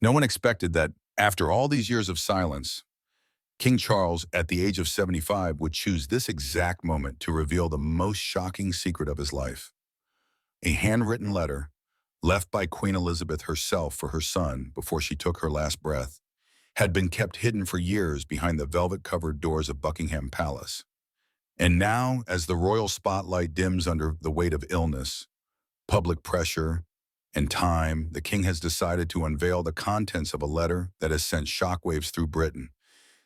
No one expected that, after all these years of silence, King Charles, at the age of 75, would choose this exact moment to reveal the most shocking secret of his life. A handwritten letter, left by Queen Elizabeth herself for her son before she took her last breath, had been kept hidden for years behind the velvet-covered doors of Buckingham Palace. And now, as the royal spotlight dims under the weight of illness, public pressure, and time, the king has decided to unveil the contents of a letter that has sent shockwaves through Britain.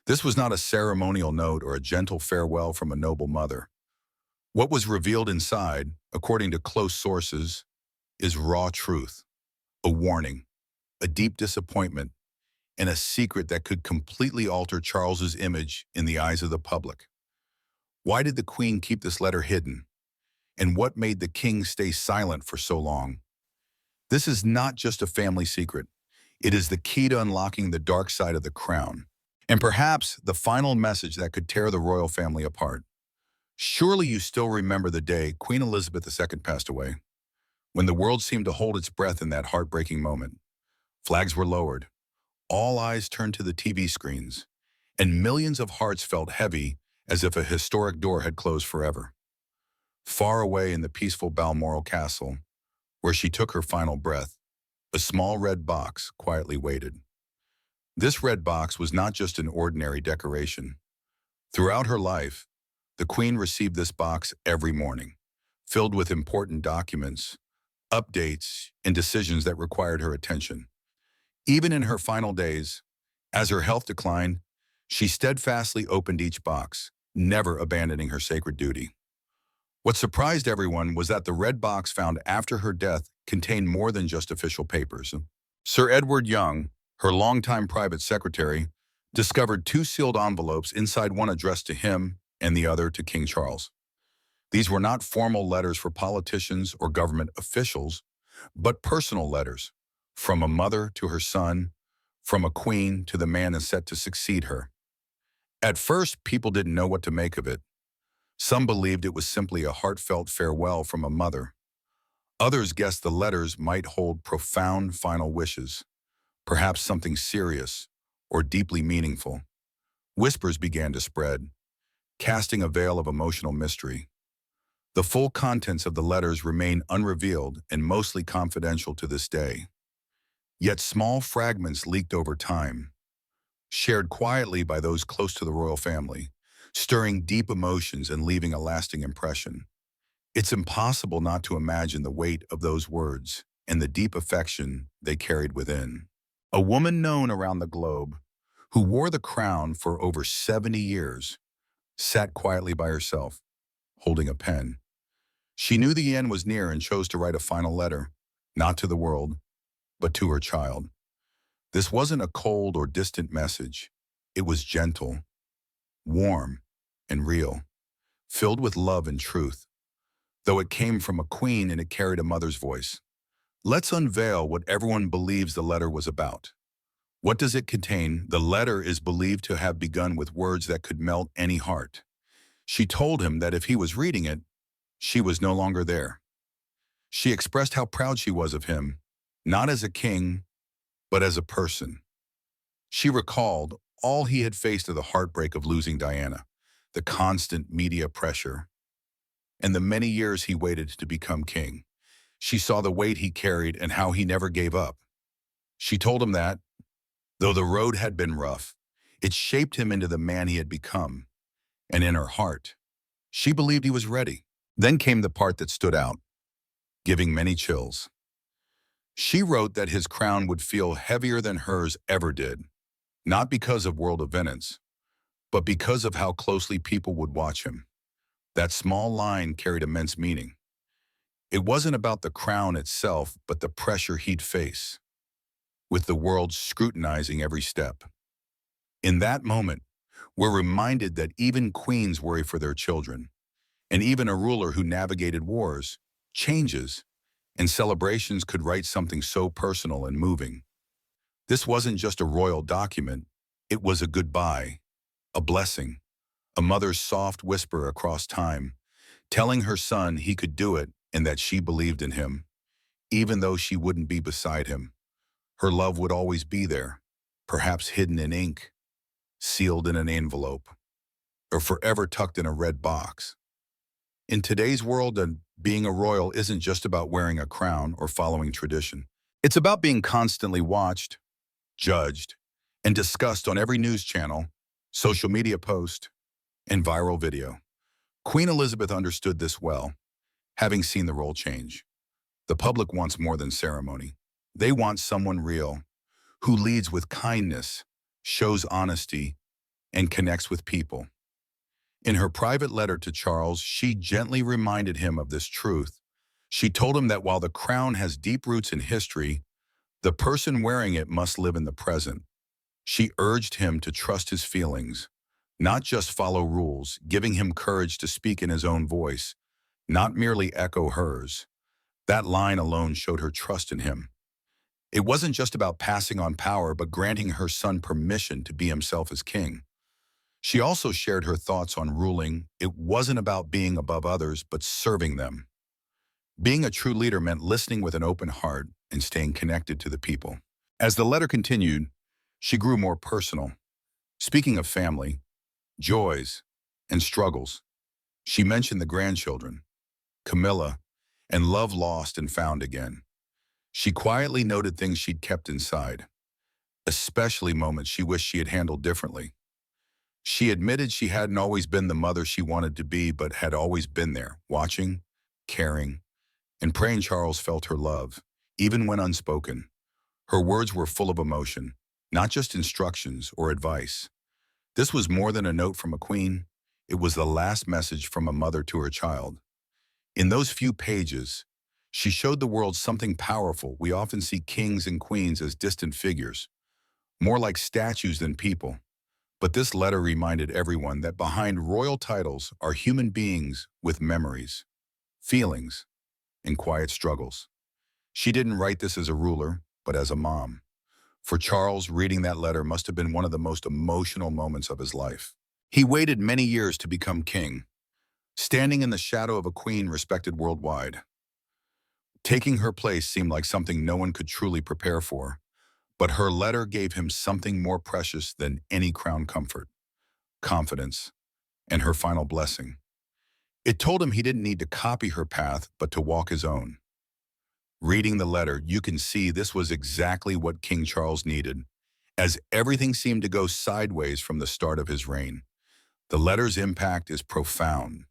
This was not a ceremonial note or a gentle farewell from a noble mother. What was revealed inside, according to close sources, is raw truth, a warning, a deep disappointment, and a secret that could completely alter Charles's image in the eyes of the public. Why did the Queen keep this letter hidden? And what made the king stay silent for so long? This is not just a family secret. It is the key to unlocking the dark side of the crown, and perhaps the final message that could tear the royal family apart. Surely you still remember the day Queen Elizabeth II passed away, when the world seemed to hold its breath in that heartbreaking moment. Flags were lowered, all eyes turned to the TV screens, and millions of hearts felt heavy as if a historic door had closed forever. Far away in the peaceful Balmoral Castle, where she took her final breath, a small red box quietly waited. This red box was not just an ordinary decoration. Throughout her life, the Queen received this box every morning, filled with important documents, updates, and decisions that required her attention. Even in her final days, as her health declined, she steadfastly opened each box, never abandoning her sacred duty. What surprised everyone was that the red box found after her death contained more than just official papers. Sir Edward Young, her longtime private secretary, discovered two sealed envelopes, inside one addressed to him and the other to King Charles. These were not formal letters for politicians or government officials, but personal letters, from a mother to her son, from a queen to the man set to succeed her. At first, people didn't know what to make of it. Some believed it was simply a heartfelt farewell from a mother. Others guessed the letters might hold profound final wishes, perhaps something serious or deeply meaningful. Whispers began to spread, casting a veil of emotional mystery. The full contents of the letters remain unrevealed and mostly confidential to this day. Yet small fragments leaked over time, shared quietly by those close to the royal family, stirring deep emotions and leaving a lasting impression. It's impossible not to imagine the weight of those words and the deep affection they carried within. A woman known around the globe, who wore the crown for over 70 years, sat quietly by herself, holding a pen. She knew the end was near and chose to write a final letter, not to the world, but to her child. This wasn't a cold or distant message. It was gentle, warm, and real, filled with love and truth. Though it came from a queen and it carried a mother's voice. Let's unveil what everyone believes the letter was about. What does it contain? The letter is believed to have begun with words that could melt any heart. She told him that if he was reading it, she was no longer there. She expressed how proud she was of him, not as a king, but as a person. She recalled all he had faced of the heartbreak of losing Diana, the constant media pressure, and the many years he waited to become king. She saw the weight he carried and how he never gave up. She told him that, though the road had been rough, it shaped him into the man he had become. And in her heart, she believed he was ready. Then came the part that stood out, giving many chills. She wrote that his crown would feel heavier than hers ever did, not because of world events, but because of how closely people would watch him. That small line carried immense meaning. It wasn't about the crown itself, but the pressure he'd face, with the world scrutinizing every step. In that moment, we're reminded that even queens worry for their children, and even a ruler who navigated wars changes, and celebrations could write something so personal and moving. This wasn't just a royal document, it was a goodbye, a blessing, a mother's soft whisper across time, telling her son he could do it and that she believed in him, even though she wouldn't be beside him. Her love would always be there, perhaps hidden in ink, sealed in an envelope, or forever tucked in a red box. In today's world, being a royal isn't just about wearing a crown or following tradition. It's about being constantly watched, judged, and discussed on every news channel, social media post, and viral video. Queen Elizabeth understood this well, having seen the role change. The public wants more than ceremony. They want someone real, who leads with kindness, shows honesty, and connects with people. In her private letter to Charles, she gently reminded him of this truth. She told him that while the crown has deep roots in history, the person wearing it must live in the present. She urged him to trust his feelings, not just follow rules, giving him courage to speak in his own voice, not merely echo hers. That line alone showed her trust in him. It wasn't just about passing on power, but granting her son permission to be himself as king. She also shared her thoughts on ruling. It wasn't about being above others, but serving them. Being a true leader meant listening with an open heart and staying connected to the people. As the letter continued, she grew more personal. Speaking of family, joys, and struggles, she mentioned the grandchildren, Camilla, and love lost and found again. She quietly noted things she'd kept inside, especially moments she wished she had handled differently. She admitted she hadn't always been the mother she wanted to be, but had always been there, watching, caring, and praying Charles felt her love, even when unspoken. Her words were full of emotion, not just instructions or advice. This was more than a note from a queen. It was the last message from a mother to her child. In those few pages, she showed the world something powerful. We often see kings and queens as distant figures, more like statues than people. But this letter reminded everyone that behind royal titles are human beings with memories, feelings, and quiet struggles. She didn't write this as a ruler, but as a mom. For Charles, reading that letter must have been one of the most emotional moments of his life. He waited many years to become king, standing in the shadow of a queen respected worldwide. Taking her place seemed like something no one could truly prepare for, but her letter gave him something more precious than any crown comfort: confidence, and her final blessing. It told him he didn't need to copy her path, but to walk his own. Reading the letter, you can see this was exactly what King Charles needed, as everything seemed to go sideways from the start of his reign. The letter's impact is profound.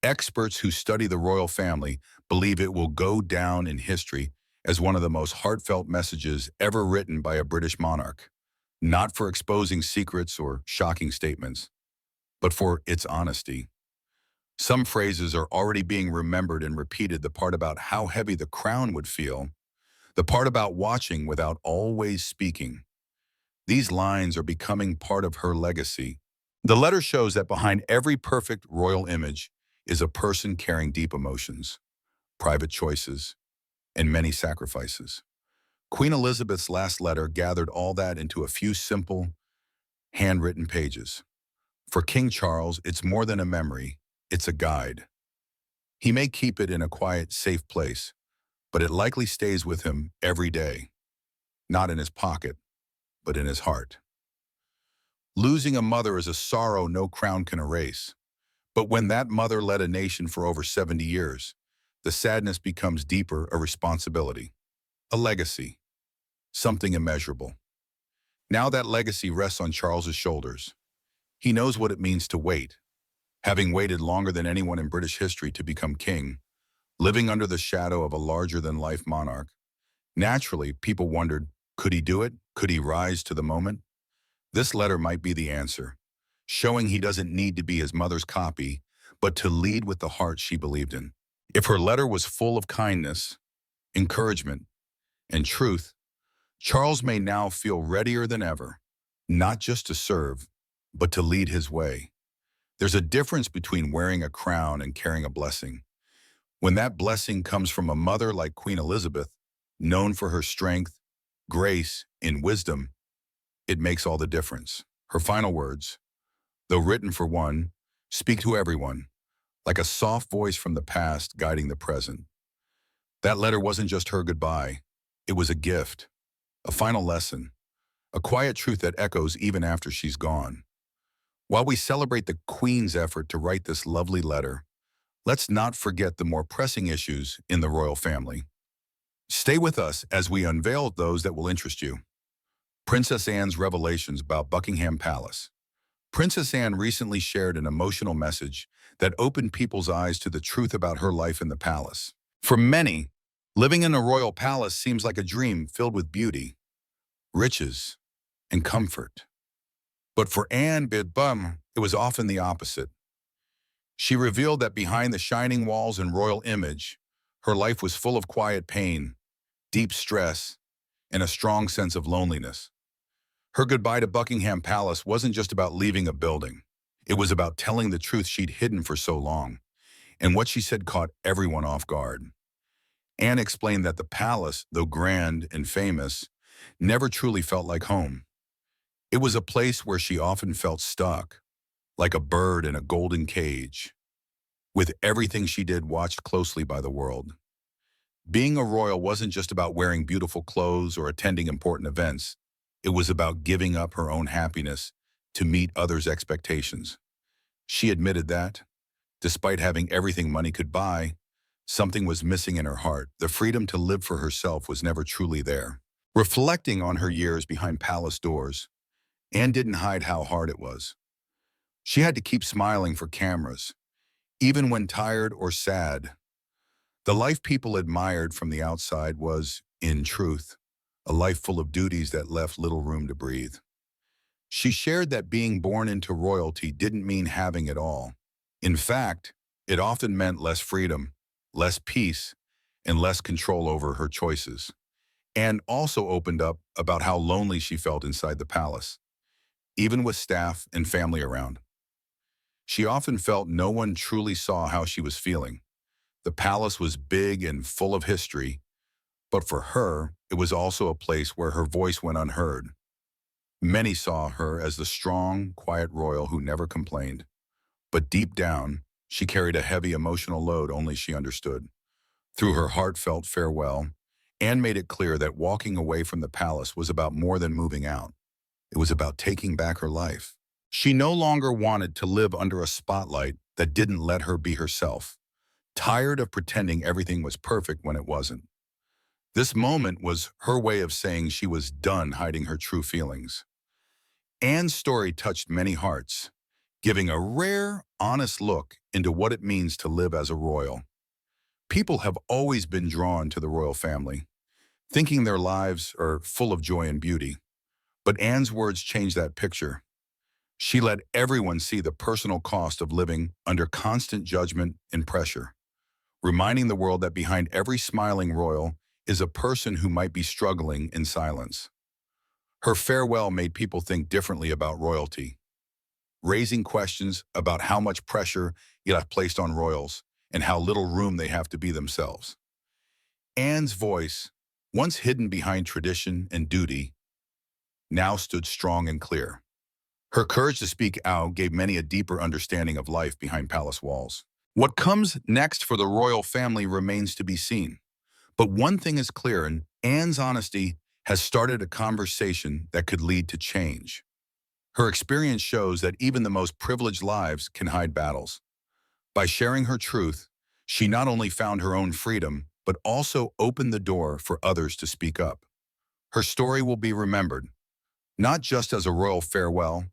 Experts who study the royal family believe it will go down in history as one of the most heartfelt messages ever written by a British monarch, not for exposing secrets or shocking statements, but for its honesty. Some phrases are already being remembered and repeated: the part about how heavy the crown would feel, the part about watching without always speaking. These lines are becoming part of her legacy. The letter shows that behind every perfect royal image is a person carrying deep emotions, private choices, and many sacrifices. Queen Elizabeth's last letter gathered all that into a few simple, handwritten pages. For King Charles, it's more than a memory, it's a guide. He may keep it in a quiet, safe place, but it likely stays with him every day, not in his pocket, but in his heart. Losing a mother is a sorrow no crown can erase. But when that mother led a nation for over 70 years, the sadness becomes deeper: a responsibility, a legacy, something immeasurable. Now that legacy rests on Charles's shoulders. He knows what it means to wait, having waited longer than anyone in British history to become king, living under the shadow of a larger-than-life monarch. Naturally, people wondered, could he do it? Could he rise to the moment? This letter might be the answer, showing he doesn't need to be his mother's copy, but to lead with the heart she believed in. If her letter was full of kindness, encouragement, and truth, Charles may now feel readier than ever, not just to serve, but to lead his way. There's a difference between wearing a crown and carrying a blessing. When that blessing comes from a mother like Queen Elizabeth, known for her strength, grace, and wisdom, it makes all the difference. Her final words, though written for one, speak to everyone, like a soft voice from the past guiding the present. That letter wasn't just her goodbye. It was a gift, A final lesson, a quiet truth that echoes even after she's gone. While we celebrate the Queen's effort to write this lovely letter, let's not forget the more pressing issues in the royal family. Stay with us as we unveil those that will interest you. Princess Anne's revelations about Buckingham Palace. Princess Anne recently shared an emotional message that opened people's eyes to the truth about her life in the palace. For many, living in a royal palace seems like a dream filled with beauty, riches, and comfort. But for Anne Bidbum, it was often the opposite. She revealed that behind the shining walls and royal image, her life was full of quiet pain, deep stress, and a strong sense of loneliness. Her goodbye to Buckingham Palace wasn't just about leaving a building. It was about telling the truth she'd hidden for so long, and what she said caught everyone off guard. Anne explained that the palace, though grand and famous, never truly felt like home. It was a place where she often felt stuck, like a bird in a golden cage, with everything she did watched closely by the world. Being a royal wasn't just about wearing beautiful clothes or attending important events. It was about giving up her own happiness to meet others' expectations. She admitted that, despite having everything money could buy, something was missing in her heart. The freedom to live for herself was never truly there. Reflecting on her years behind palace doors, Anne didn't hide how hard it was. She had to keep smiling for cameras, even when tired or sad. The life people admired from the outside was, in truth, a life full of duties that left little room to breathe. She shared that being born into royalty didn't mean having it all. In fact, it often meant less freedom, less peace, and less control over her choices. Anne also opened up about how lonely she felt inside the palace, even with staff and family around. She often felt no one truly saw how she was feeling. The palace was big and full of history, but for her, it was also a place where her voice went unheard. Many saw her as the strong, quiet royal who never complained. But deep down, she carried a heavy emotional load only she understood. Through her heartfelt farewell, Anne made it clear that walking away from the palace was about more than moving out. It was about taking back her life. She no longer wanted to live under a spotlight that didn't let her be herself, tired of pretending everything was perfect when it wasn't. This moment was her way of saying she was done hiding her true feelings. Anne's story touched many hearts, giving a rare, honest look into what it means to live as a royal. People have always been drawn to the royal family, thinking their lives are full of joy and beauty. But Anne's words changed that picture. She let everyone see the personal cost of living under constant judgment and pressure, reminding the world that behind every smiling royal is a person who might be struggling in silence. Her farewell made people think differently about royalty, raising questions about how much pressure it has placed on royals and how little room they have to be themselves. Anne's voice, once hidden behind tradition and duty, now stood strong and clear. Her courage to speak out gave many a deeper understanding of life behind palace walls. What comes next for the royal family remains to be seen. But one thing is clear, and Anne's honesty has started a conversation that could lead to change. Her experience shows that even the most privileged lives can hide battles. By sharing her truth, she not only found her own freedom, but also opened the door for others to speak up. Her story will be remembered, not just as a royal farewell,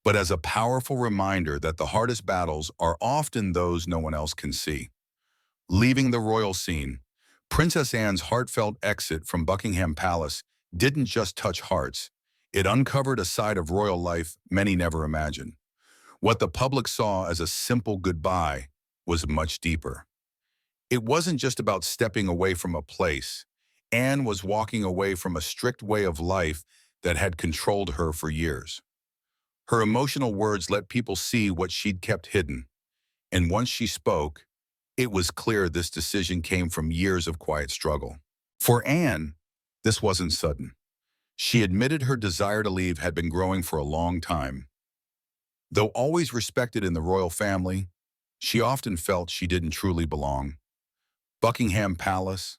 but as a powerful reminder that the hardest battles are often those no one else can see. Leaving the royal scene, Princess Anne's heartfelt exit from Buckingham Palace didn't just touch hearts, it uncovered a side of royal life many never imagined. What the public saw as a simple goodbye was much deeper. It wasn't just about stepping away from a place. Anne was walking away from a strict way of life that had controlled her for years. Her emotional words let people see what she'd kept hidden. And once she spoke, it was clear this decision came from years of quiet struggle. For Anne, this wasn't sudden. She admitted her desire to leave had been growing for a long time. Though always respected in the royal family, she often felt she didn't truly belong. Buckingham Palace,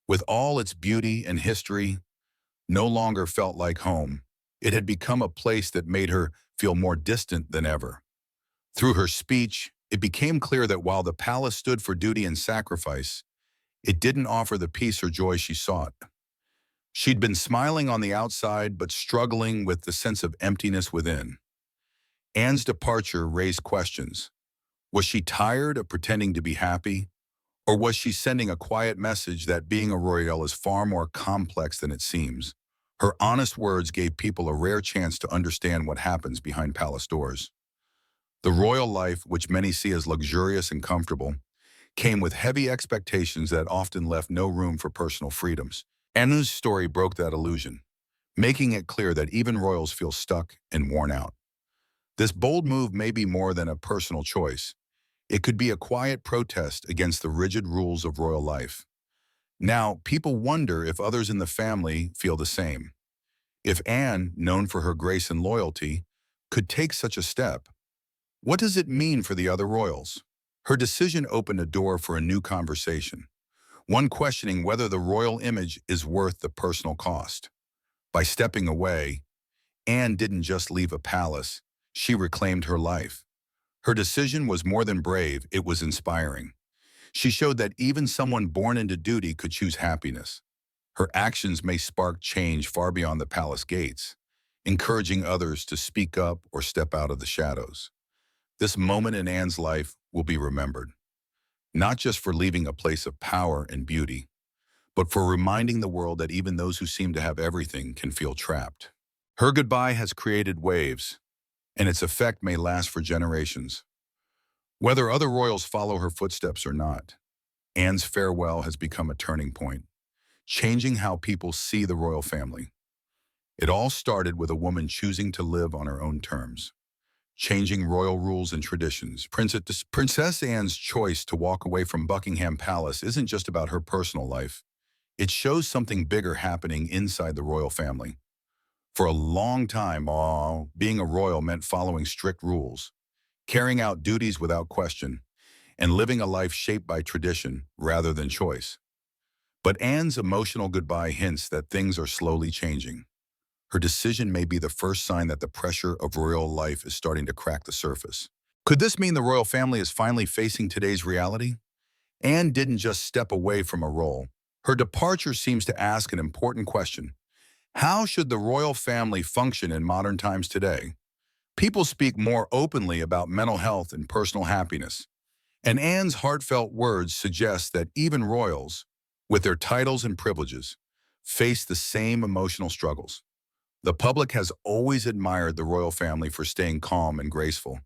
with all its beauty and history, no longer felt like home. It had become a place that made her feel more distant than ever. Through her speech, it became clear that while the palace stood for duty and sacrifice, it didn't offer the peace or joy she sought. She'd been smiling on the outside, but struggling with the sense of emptiness within. Anne's departure raised questions. Was she tired of pretending to be happy? Or was she sending a quiet message that being a royal is far more complex than it seems? Her honest words gave people a rare chance to understand what happens behind palace doors. The royal life, which many see as luxurious and comfortable, came with heavy expectations that often left no room for personal freedoms. Anne's story broke that illusion, making it clear that even royals feel stuck and worn out. This bold move may be more than a personal choice. It could be a quiet protest against the rigid rules of royal life. Now, people wonder if others in the family feel the same. If Anne, known for her grace and loyalty, could take such a step, what does it mean for the other royals? Her decision opened a door for a new conversation, one questioning whether the royal image is worth the personal cost. By stepping away, Anne didn't just leave a palace, she reclaimed her life. Her decision was more than brave, it was inspiring. She showed that even someone born into duty could choose happiness. Her actions may spark change far beyond the palace gates, encouraging others to speak up or step out of the shadows. This moment in Anne's life will be remembered, not just for leaving a place of power and beauty, but for reminding the world that even those who seem to have everything can feel trapped. Her goodbye has created waves, and its effect may last for generations. Whether other royals follow her footsteps or not, Anne's farewell has become a turning point, changing how people see the royal family. It all started with a woman choosing to live on her own terms, changing royal rules and traditions. Princess Anne's choice to walk away from Buckingham Palace isn't just about her personal life. It shows something bigger happening inside the royal family. For a long time, being a royal meant following strict rules, carrying out duties without question, and living a life shaped by tradition rather than choice. But Anne's emotional goodbye hints that things are slowly changing. Her decision may be the first sign that the pressure of royal life is starting to crack the surface. Could this mean the royal family is finally facing today's reality? Anne didn't just step away from a role. Her departure seems to ask an important question. How should the royal family function in modern times today? People speak more openly about mental health and personal happiness, and Anne's heartfelt words suggest that even royals, with their titles and privileges, face the same emotional struggles. The public has always admired the royal family for staying calm and graceful,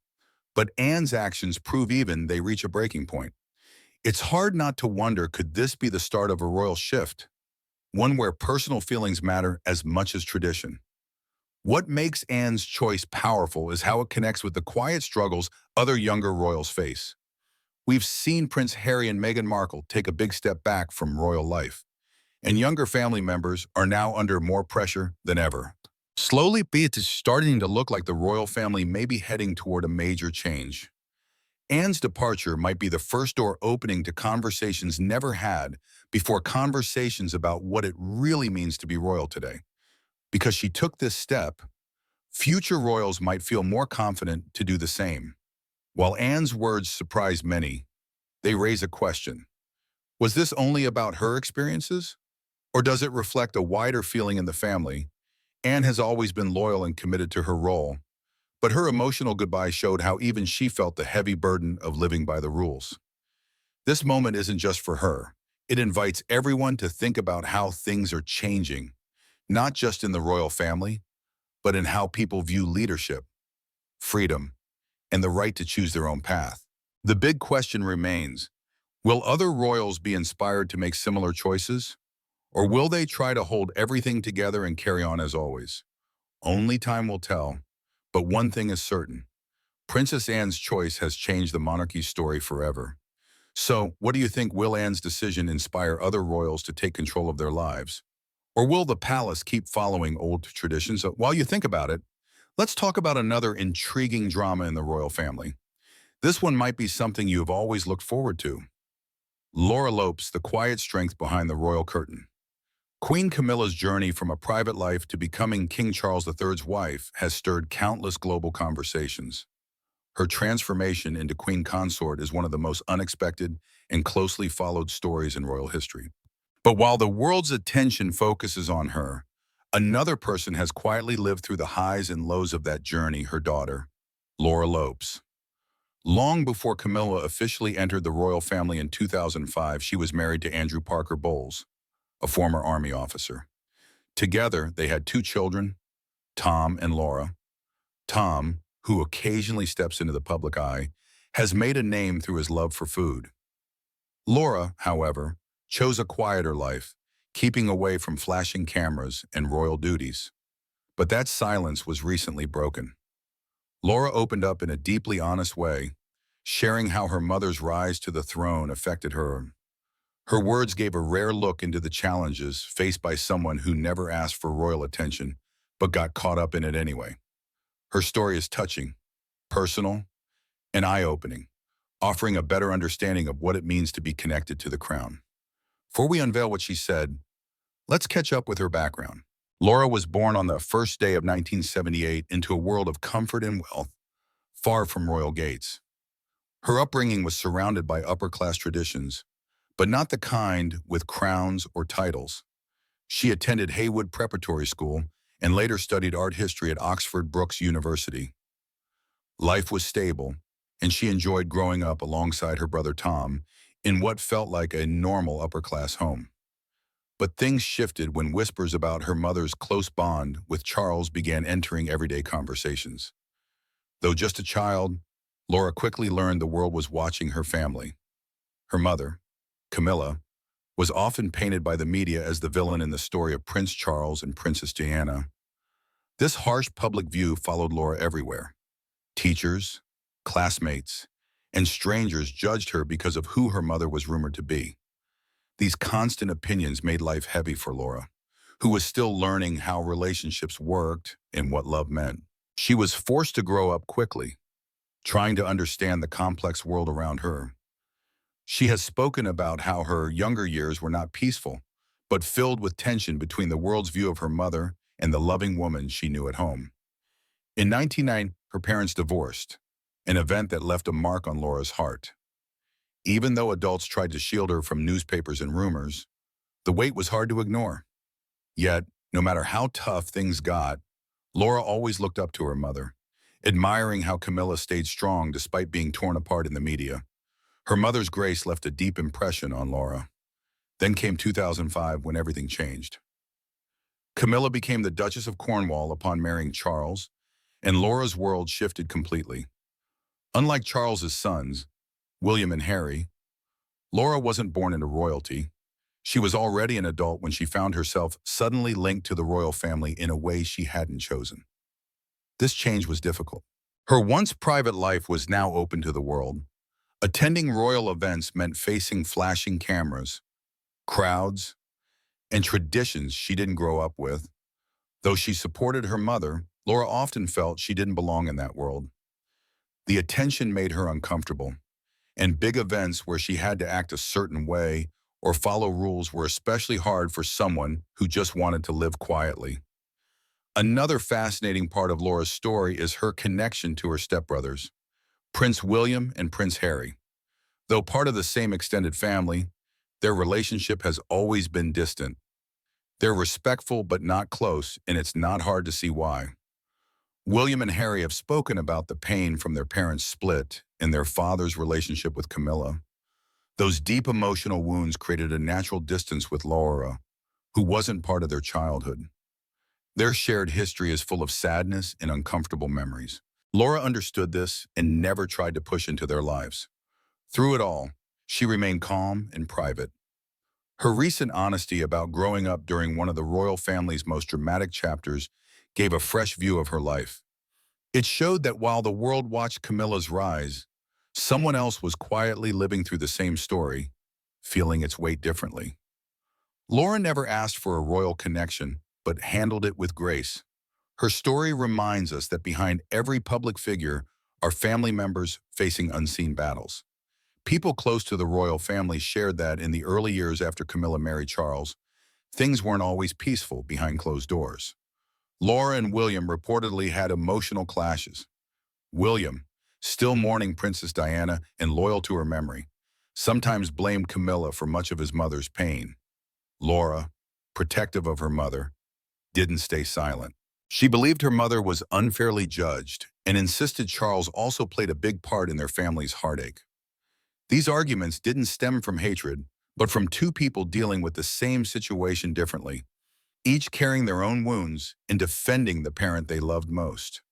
but Anne's actions prove they reach a breaking point. It's hard not to wonder, could this be the start of a royal shift? One where personal feelings matter as much as tradition. What makes Anne's choice powerful is how it connects with the quiet struggles other younger royals face. We've seen Prince Harry and Meghan Markle take a big step back from royal life, and younger family members are now under more pressure than ever. Slowly, it is starting to look like the royal family may be heading toward a major change. Anne's departure might be the first door opening to conversations never had before, conversations about what it really means to be royal today. Because she took this step, future royals might feel more confident to do the same. While Anne's words surprise many, they raise a question. Was this only about her experiences? Or does it reflect a wider feeling in the family? Anne has always been loyal and committed to her role, but her emotional goodbye showed how even she felt the heavy burden of living by the rules. This moment isn't just for her. It invites everyone to think about how things are changing, not just in the royal family, but in how people view leadership, freedom, and the right to choose their own path. The big question remains, will other royals be inspired to make similar choices? Or will they try to hold everything together and carry on as always? Only time will tell, but one thing is certain. Princess Anne's choice has changed the monarchy's story forever. So, what do you think? Will Anne's decision inspire other royals to take control of their lives? Or will the palace keep following old traditions? While you think about it, let's talk about another intriguing drama in the royal family. This one might be something you have always looked forward to. Lopes, the quiet strength behind the royal curtain. Queen Camilla's journey from a private life to becoming King Charles III's wife has stirred countless global conversations. Her transformation into queen consort is one of the most unexpected and closely followed stories in royal history. But while the world's attention focuses on her, another person has quietly lived through the highs and lows of that journey, her daughter, Laura Lopes. Long before Camilla officially entered the royal family in 2005, she was married to Andrew Parker Bowles, a former Army officer. Together, they had two children, Tom and Laura. Tom, who occasionally steps into the public eye, has made a name through his love for food. Laura, however, chose a quieter life, keeping away from flashing cameras and royal duties. But that silence was recently broken. Laura opened up in a deeply honest way, sharing how her mother's rise to the throne affected her. Her words gave a rare look into the challenges faced by someone who never asked for royal attention, but got caught up in it anyway. Her story is touching, personal, and eye-opening, offering a better understanding of what it means to be connected to the crown. Before we unveil what she said, let's catch up with her background. Laura was born on the first day of 1978 into a world of comfort and wealth, far from royal gates. Her upbringing was surrounded by upper-class traditions, but not the kind with crowns or titles. She attended Haywood Preparatory School and later studied art history at Oxford Brookes University. Life was stable, and she enjoyed growing up alongside her brother Tom in what felt like a normal upper-class home. But things shifted when whispers about her mother's close bond with Charles began entering everyday conversations. Though just a child, Laura quickly learned the world was watching her family. Her mother, Camilla, was often painted by the media as the villain in the story of Prince Charles and Princess Diana. This harsh public view followed Laura everywhere. Teachers, classmates, and strangers judged her because of who her mother was rumored to be. These constant opinions made life heavy for Laura, who was still learning how relationships worked and what love meant. She was forced to grow up quickly, trying to understand the complex world around her. She has spoken about how her younger years were not peaceful, but filled with tension between the world's view of her mother and the loving woman she knew at home. In 1990, her parents divorced, an event that left a mark on Laura's heart. Even though adults tried to shield her from newspapers and rumors, the weight was hard to ignore. Yet, no matter how tough things got, Laura always looked up to her mother, admiring how Camilla stayed strong despite being torn apart in the media. Her mother's grace left a deep impression on Laura. Then came 2005 when everything changed. Camilla became the Duchess of Cornwall upon marrying Charles, and Laura's world shifted completely. Unlike Charles's sons, William and Harry, Laura wasn't born into royalty. She was already an adult when she found herself suddenly linked to the royal family in a way she hadn't chosen. This change was difficult. Her once private life was now open to the world. Attending royal events meant facing flashing cameras, crowds, and traditions she didn't grow up with. Though she supported her mother, Laura often felt she didn't belong in that world. The attention made her uncomfortable, and big events where she had to act a certain way or follow rules were especially hard for someone who just wanted to live quietly. Another fascinating part of Laura's story is her connection to her stepbrothers, Prince William and Prince Harry. Though part of the same extended family, their relationship has always been distant. They're respectful but not close, and it's not hard to see why. William and Harry have spoken about the pain from their parents' split and their father's relationship with Camilla. Those deep emotional wounds created a natural distance with Laura, who wasn't part of their childhood. Their shared history is full of sadness and uncomfortable memories. Laura understood this and never tried to push into their lives. Through it all, she remained calm and private. Her recent honesty about growing up during one of the royal family's most dramatic chapters gave a fresh view of her life. It showed that while the world watched Camilla's rise, someone else was quietly living through the same story, feeling its weight differently. Laura never asked for a royal connection, but handled it with grace. Her story reminds us that behind every public figure are family members facing unseen battles. People close to the royal family shared that in the early years after Camilla married Charles. things weren't always peaceful behind closed doors. Laura and William reportedly had emotional clashes. William, still mourning Princess Diana and loyal to her memory, sometimes blamed Camilla for much of his mother's pain. Laura, protective of her mother, didn't stay silent. She believed her mother was unfairly judged and insisted Charles also played a big part in their family's heartache. These arguments didn't stem from hatred, but from two people dealing with the same situation differently, each carrying their own wounds and defending the parent they loved most.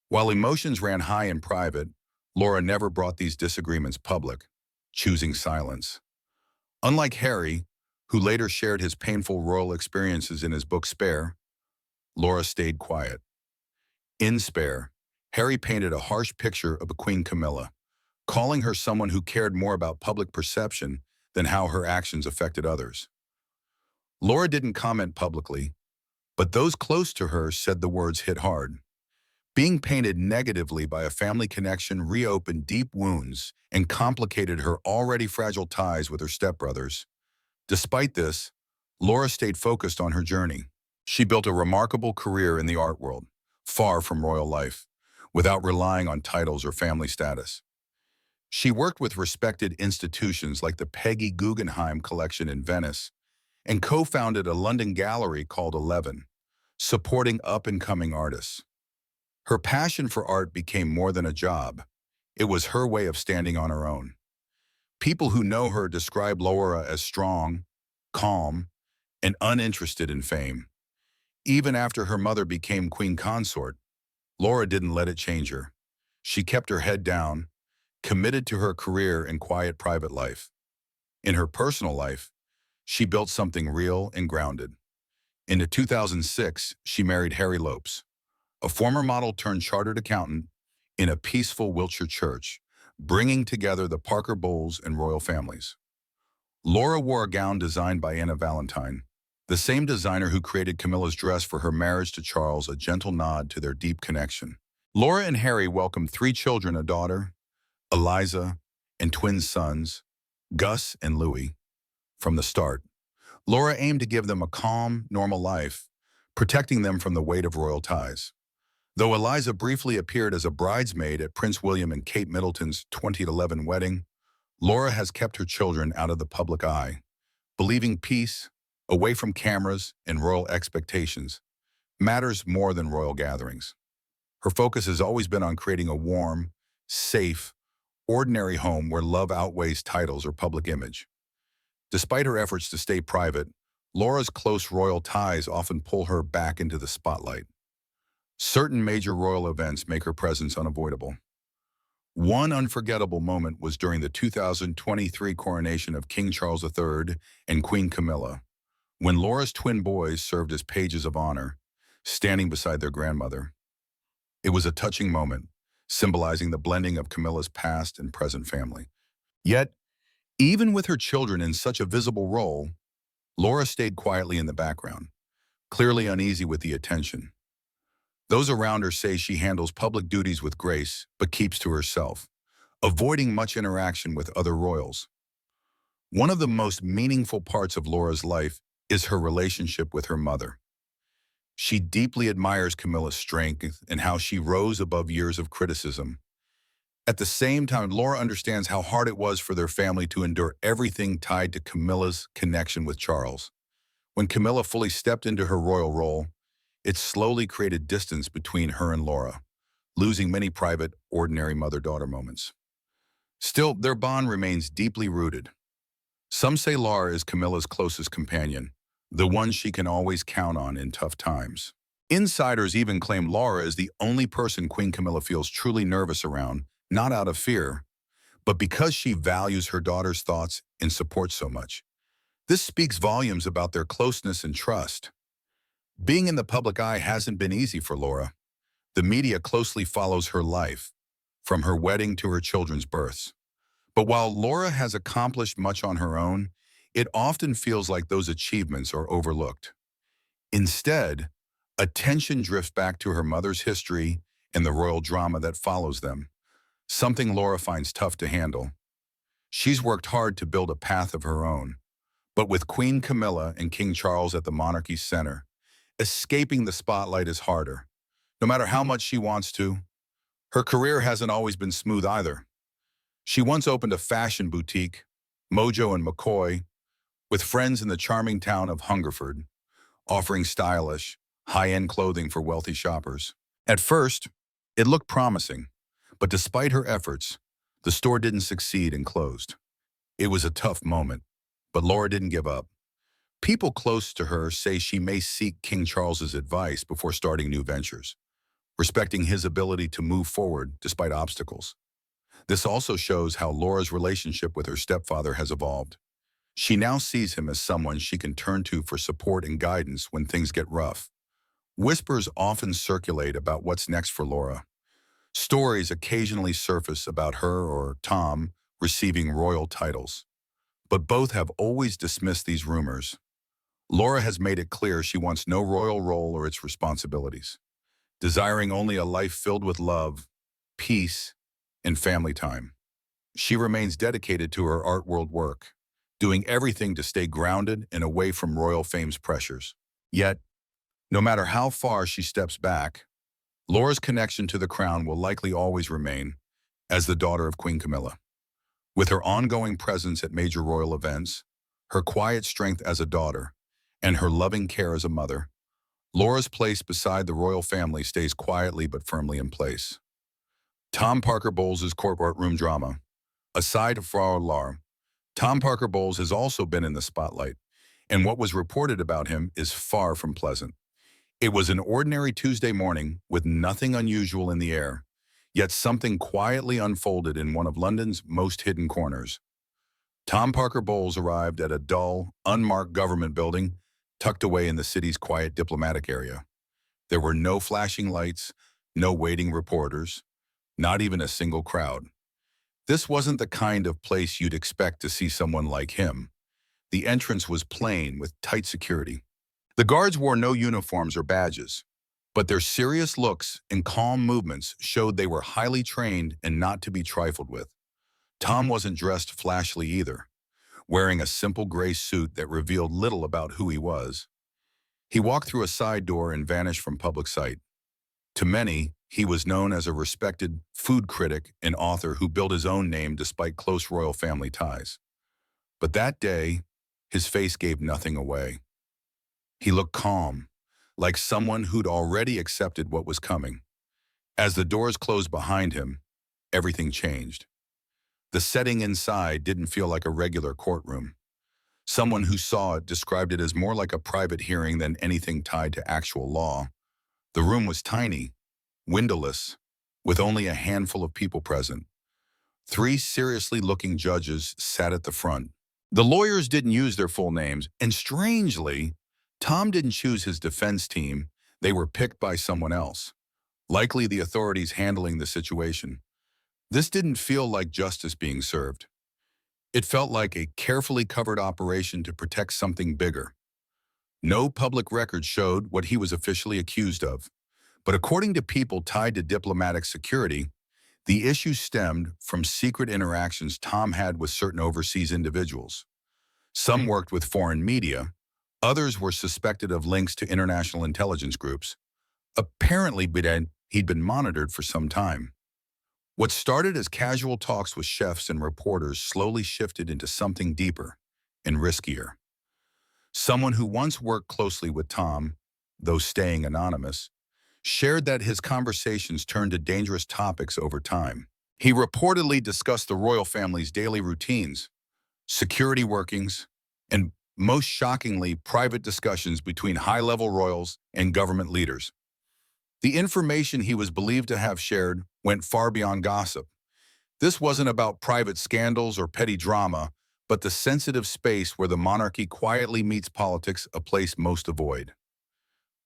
While emotions ran high in private, Laura never brought these disagreements public, choosing silence. Unlike Harry, who later shared his painful royal experiences in his book Spare, Laura stayed quiet. In Spare, Harry painted a harsh picture of Queen Camilla, calling her someone who cared more about public perception than how her actions affected others. Laura didn't comment publicly, but those close to her said the words hit hard. Being painted negatively by a family connection reopened deep wounds and complicated her already fragile ties with her stepbrothers. Despite this, Laura stayed focused on her journey. She built a remarkable career in the art world, far from royal life, without relying on titles or family status. She worked with respected institutions like the Peggy Guggenheim Collection in Venice and co-founded a London gallery called 11, supporting up-and-coming artists. Her passion for art became more than a job. It was her way of standing on her own. People who know her describe Laura as strong, calm, and uninterested in fame. Even after her mother became queen consort, Laura didn't let it change her. She kept her head down, committed to her career and quiet private life. In her personal life, she built something real and grounded. In 2006, she married Harry Lopes, a former model turned chartered accountant, in a peaceful Wiltshire church, bringing together the Parker Bowles and royal families. Laura wore a gown designed by Anna Valentine, the same designer who created Camilla's dress for her marriage to Charles, a gentle nod to their deep connection. Laura and Harry welcomed 3 children, a daughter, Eliza, and twin sons, Gus and Louis. From the start, Laura aimed to give them a calm, normal life, protecting them from the weight of royal ties. Though Eliza briefly appeared as a bridesmaid at Prince William and Kate Middleton's 2011 wedding, Laura has kept her children out of the public eye, believing peace, away from cameras and royal expectations, matters more than royal gatherings. Her focus has always been on creating a warm, safe, ordinary home where love outweighs titles or public image. Despite her efforts to stay private, Laura's close royal ties often pull her back into the spotlight. Certain major royal events make her presence unavoidable. One unforgettable moment was during the 2023 coronation of King Charles III and Queen Camilla, when Laura's twin boys served as pages of honor, standing beside their grandmother. It was a touching moment, symbolizing the blending of Camilla's past and present family. Yet, even with her children in such a visible role, Laura stayed quietly in the background, clearly uneasy with the attention. Those around her say she handles public duties with grace, but keeps to herself, avoiding much interaction with other royals. One of the most meaningful parts of Laura's life is her relationship with her mother. She deeply admires Camilla's strength and how she rose above years of criticism. At the same time, Laura understands how hard it was for their family to endure everything tied to Camilla's connection with Charles. When Camilla fully stepped into her royal role, it slowly created distance between her and Laura, losing many private, ordinary mother-daughter moments. Still, their bond remains deeply rooted. Some say Laura is Camilla's closest companion, the one she can always count on in tough times. Insiders even claim Laura is the only person Queen Camilla feels truly nervous around, not out of fear, but because she values her daughter's thoughts and support so much. This speaks volumes about their closeness and trust. Being in the public eye hasn't been easy for Laura. The media closely follows her life, from her wedding to her children's births. But while Laura has accomplished much on her own, it often feels like those achievements are overlooked. Instead, attention drifts back to her mother's history and the royal drama that follows them, something Laura finds tough to handle. She's worked hard to build a path of her own, But with Queen Camilla and King Charles at the monarchy's center, escaping the spotlight is harder. No matter how much she wants to, her career hasn't always been smooth either. She once opened a fashion boutique, Mojo and McCoy, with friends in the charming town of Hungerford, offering stylish, high-end clothing for wealthy shoppers. At first, it looked promising, but despite her efforts, the store didn't succeed and closed. It was a tough moment, but Laura didn't give up. People close to her say she may seek King Charles's advice before starting new ventures, respecting his ability to move forward despite obstacles. This also shows how Laura's relationship with her stepfather has evolved. She now sees him as someone she can turn to for support and guidance when things get rough. Whispers often circulate about what's next for Laura. Stories occasionally surface about her or Tom receiving royal titles, but both have always dismissed these rumors. Laura has made it clear she wants no royal role or its responsibilities, desiring only a life filled with love, peace, and family time. She remains dedicated to her art world work, doing everything to stay grounded and away from royal fame's pressures. Yet, no matter how far she steps back, Laura's connection to the crown will likely always remain as the daughter of Queen Camilla. With her ongoing presence at major royal events, her quiet strength as a daughter, and her loving care as a mother, Laura's place beside the royal family stays quietly but firmly in place. Tom Parker Bowles' courtroom drama. Aside from Laura, Tom Parker Bowles has also been in the spotlight, and what was reported about him is far from pleasant. It was an ordinary Tuesday morning with nothing unusual in the air, yet something quietly unfolded in one of London's most hidden corners. Tom Parker Bowles arrived at a dull, unmarked government building tucked away in the city's quiet diplomatic area. There were no flashing lights, no waiting reporters, not even a single crowd. This wasn't the kind of place you'd expect to see someone like him. The entrance was plain with tight security. The guards wore no uniforms or badges, but their serious looks and calm movements showed they were highly trained and not to be trifled with. Tom wasn't dressed flashily either, wearing a simple gray suit that revealed little about who he was. He walked through a side door and vanished from public sight. To many, he was known as a respected food critic and author who built his own name despite close royal family ties. But that day, his face gave nothing away. He looked calm, like someone who'd already accepted what was coming. As the doors closed behind him, everything changed. The setting inside didn't feel like a regular courtroom. Someone who saw it described it as more like a private hearing than anything tied to actual law. The room was tiny, windowless, with only a handful of people present. 3 seriously looking judges sat at the front. The lawyers didn't use their full names, and strangely, Tom didn't choose his defense team. They were picked by someone else, likely the authorities handling the situation. This didn't feel like justice being served. It felt like a carefully covered operation to protect something bigger. No public record showed what he was officially accused of, but according to people tied to diplomatic security, the issue stemmed from secret interactions Tom had with certain overseas individuals. Some worked with foreign media, others were suspected of links to international intelligence groups. Apparently, he'd been monitored for some time. What started as casual talks with chefs and reporters slowly shifted into something deeper and riskier. Someone who once worked closely with Tom, though staying anonymous, shared that his conversations turned to dangerous topics over time. He reportedly discussed the royal family's daily routines, security workings, and most shockingly, private discussions between high-level royals and government leaders. The information he was believed to have shared went far beyond gossip. This wasn't about private scandals or petty drama, but the sensitive space where the monarchy quietly meets politics, a place most avoid.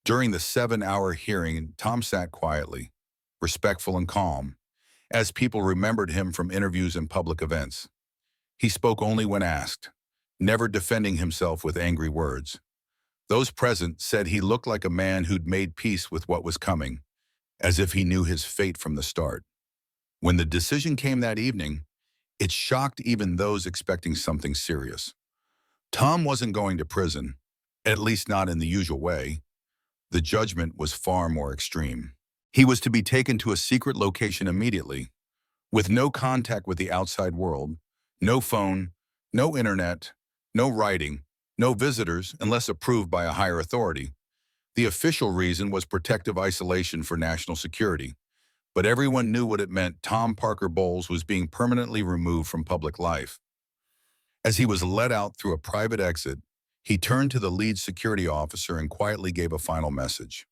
During the 7-hour hearing, Tom sat quietly, respectful and calm, as people remembered him from interviews and public events. He spoke only when asked, never defending himself with angry words. Those present said he looked like a man who'd made peace with what was coming, as if he knew his fate from the start. When the decision came that evening, it shocked even those expecting something serious. Tom wasn't going to prison, at least not in the usual way. The judgment was far more extreme. He was to be taken to a secret location immediately, with no contact with the outside world, no phone, no internet, no writing, no visitors unless approved by a higher authority. The official reason was protective isolation for national security, but everyone knew what it meant. Tom Parker Bowles was being permanently removed from public life. As he was let out through a private exit, he turned to the lead security officer and quietly gave a final message.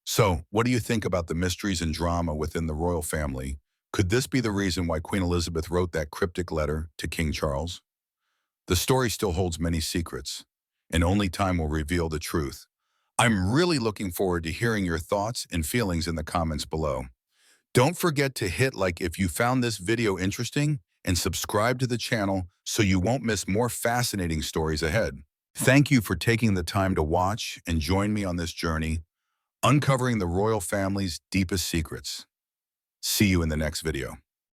So, what do you think about the mysteries and drama within the royal family? Could this be the reason why Queen Elizabeth wrote that cryptic letter to King Charles? The story still holds many secrets, and only time will reveal the truth. I'm really looking forward to hearing your thoughts and feelings in the comments below. Don't forget to hit like if you found this video interesting and subscribe to the channel so you won't miss more fascinating stories ahead. Thank you for taking the time to watch and join me on this journey, uncovering the royal family's deepest secrets. See you in the next video.